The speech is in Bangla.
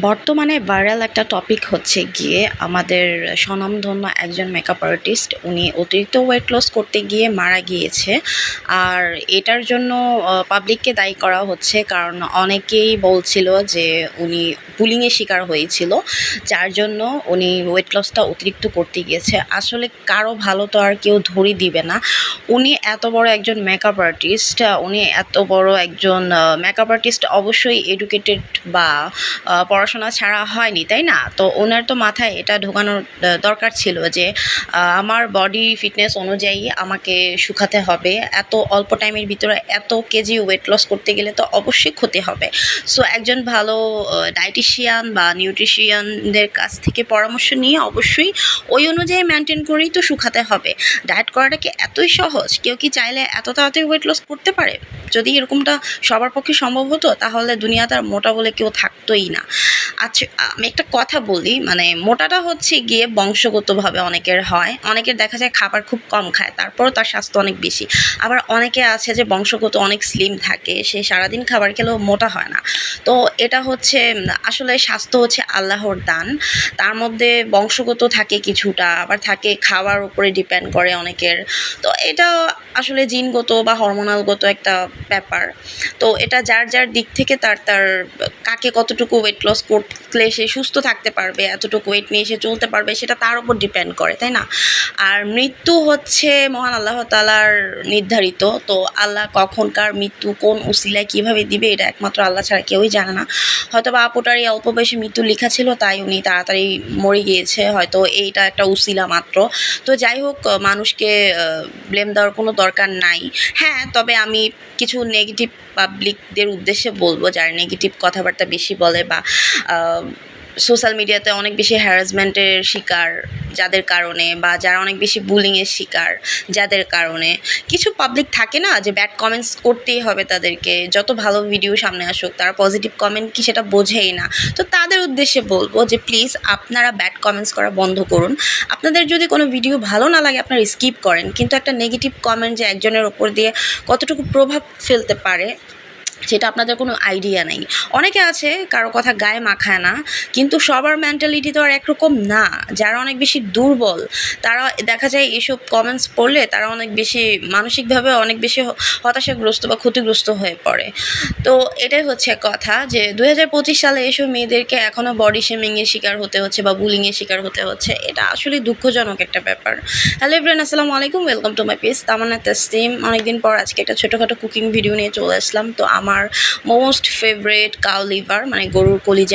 বর্তমানে ভাইরাল একটা টপিক হচ্ছে গিয়ে আমাদের স্বনামধন্য একজন মেকআপ আর্টিস্ট উনি অতিরিক্ত ওয়েট লস করতে গিয়ে মারা গিয়েছে। আর এটার জন্য পাবলিককে দায়ী করা হচ্ছে, কারণ অনেকেই বলছিল যে উনি বুলিংয়ের শিকার হয়েছিল, যার জন্য উনি ওয়েট লসটা অতিরিক্ত করতে গিয়েছে। আসলে কারো ভালো তো আর কেউ ধরে দিবে না। উনি এত বড় একজন মেকআপ আর্টিস্ট, অবশ্যই এডুকেটেড বা পড়াশোনা ছাড়া হয়নি, তাই না? তো ওনার তো মাথায় এটা ঢোকানোর দরকার ছিল যে আমার বডি ফিটনেস অনুযায়ী আমাকে শুকাতে হবে। এত অল্প টাইমের ভিতরে এত কেজি ওয়েট লস করতে গেলে তো অবশ্যই ক্ষতি হবে। সো একজন ভালো ডায়েটিশিয়ান বা নিউট্রিশিয়ানদের কাছ থেকে পরামর্শ নিয়ে অবশ্যই ওই অনুযায়ী মেনটেন করেই তো শুকাতে হবে। ডায়েট করাটা কি এতই সহজ? কেউ কি চাইলে এত তাড়াতাড়ি ওয়েট লস করতে পারে? যদি এরকমটা সবার পক্ষে সম্ভব হতো তাহলে দুনিয়াতে আর মোটা বলে কেউ থাকতোই না। আচ্ছা, আমি একটা কথা বলি, মানে মোটাটা হচ্ছে গিয়ে বংশগতভাবে অনেকের হয়। অনেকের দেখা যায় খাবার খুব কম খায়, তারপরও তার স্বাস্থ্য অনেক বেশি। আবার অনেকে আছে যে বংশগত অনেক স্লিম থাকে, সে সারাদিন খাবার খেলেও মোটা হয় না। তো এটা হচ্ছে আসলে স্বাস্থ্য হচ্ছে আল্লাহর দান। তার মধ্যে বংশগত থাকে কিছুটা, আবার থাকে খাওয়ার উপরে ডিপেন্ড করে অনেকের। তো এটা আসলে জিনগত বা হরমোনালগত একটা ব্যাপার। তো এটা যার যার দিক থেকে তার তার কাকে কতটুকু ওয়েট লস করলে সে সুস্থ থাকতে পারবে, এতটুকু ওয়েট নিয়ে সে চলতে পারবে, সেটা তার উপর ডিপেন্ড করে, তাই না? আর মৃত্যু হচ্ছে মহান আল্লাহ তাআলার নির্ধারিত। তো আল্লাহ কখনকার মৃত্যু কোন উসিলায় কীভাবে দিবে এটা একমাত্র আল্লাহ ছাড়া কেউই জানে না। হয়তো বা আপুটার এই অল্প বয়সে মৃত্যু লেখা ছিল, তাই উনি তাড়াতাড়ি মরে গিয়েছে, হয়তো এইটা একটা উসিলা মাত্র। তো যাই হোক, মানুষকে ব্লেম দেওয়ার কোনো দরকার নাই। হ্যাঁ, তবে আমি কিছু নেগেটিভ পাবলিকদের উদ্দেশ্যে বলবো, যারা নেগেটিভ কথাবার্তা বেশি বলে বা সোশ্যাল মিডিয়াতে অনেক বেশি হ্যারাসমেন্টের শিকার যাদের কারণে, বা যারা অনেক বেশি বুলিংয়ের শিকার যাদের কারণে, কিছু পাবলিক থাকে না যে ব্যাড কমেন্টস করতেই হবে তাদেরকে, যত ভালো ভিডিও সামনে আসুক তারা পজিটিভ কমেন্ট কি সেটা বোঝেই না। তো তাদের উদ্দেশ্যে বলবো যে প্লিজ আপনারা ব্যাড কমেন্টস করা বন্ধ করুন। আপনাদের যদি কোনো ভিডিও ভালো না লাগে আপনারা স্কিপ করেন, কিন্তু একটা নেগেটিভ কমেন্ট যে একজনের ওপর দিয়ে কতটুকু প্রভাব ফেলতে পারে সেটা আপনাদের কোনো আইডিয়া নেই। অনেকে আছে কারো কথা গায়ে মাখায় না, কিন্তু সবার মেন্টালিটি তো আর একরকম না। যারা অনেক বেশি দুর্বল তারা দেখা যায় এসব কমেন্টস পড়লে তারা অনেক বেশি মানসিকভাবে অনেক বেশি হতাশাগ্রস্ত বা ক্ষতিগ্রস্ত হয়ে পড়ে। তো এটাই হচ্ছে কথা যে 2025 সালে এসব মেয়েদেরকে এখনও বডি শেমিংয়ের শিকার হতে হচ্ছে বা বুলিংয়ের শিকার হতে হচ্ছে। এটা আসলে দুঃখজনক একটা ব্যাপার। হ্যালো এভরিওয়ান, আসসালামু আলাইকুম, ওয়েলকাম টু মাই পেজ তামান্না তাসনিম। অনেকদিন পর আজকে একটা ছোটোখাটো কুকিং ভিডিও নিয়ে চলে আসলাম। তো আমার মোস্ট ফেভারিট কাউ লিভার, মানে গরুর কলিজা